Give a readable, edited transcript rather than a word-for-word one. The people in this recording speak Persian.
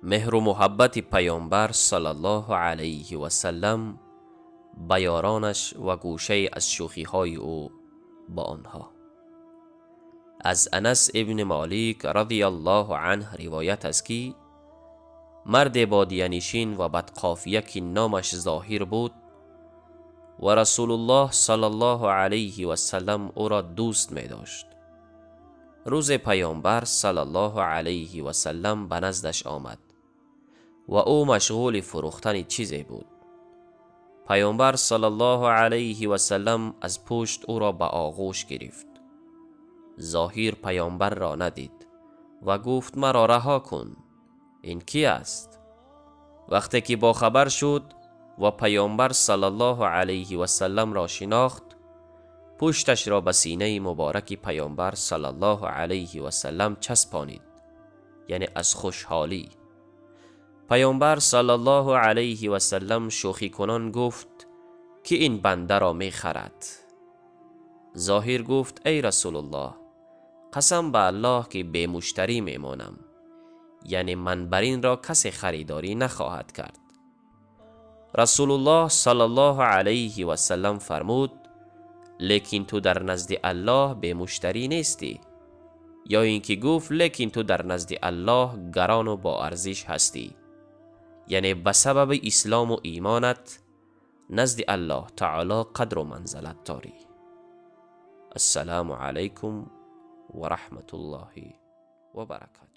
مهر و محبت پیامبر صلی الله علیه و سلم به یارانش و گوشه از شوخی های او با آنها. از انس ابن مالک رضی الله عنه روایت است که مرد بادیه‌نشین و بدقافیه که نامش ظاهر بود و رسول الله صلی الله علیه و سلم او را دوست می داشت. روز پیامبر صلی الله علیه و سلم به نزدش آمد و او مشغول فروختن چیزی بود. پیامبر صلی الله علیه و سلم از پشت او را به آغوش گرفت. ظاهر پیامبر را ندید و گفت مرا رها کن، این کی است؟ وقتی که با خبر شد و پیامبر صلی الله علیه و سلم را شناخت، پشتش را به سینه مبارک پیامبر صلی الله علیه و سلم چسبانید، یعنی از خوشحالی. پیامبر صلی الله علیه و سلم شوخی کنان گفت که این بنده را می خرد. ظاهر گفت ای رسول الله، قسم به الله که به مشتری می مانم، یعنی من بر این را کسی خریداری نخواهد کرد. رسول الله صلی الله علیه و سلم فرمود لیکن تو در نزد الله به مشتری نیستی، یا اینکه گفت لیکن تو در نزد الله گران و با ارزش هستی، یعنی به سبب اسلام و ایمانت نزد الله تعالی قدر و منزلت داری. السلام علیکم و رحمت الله و برکاته.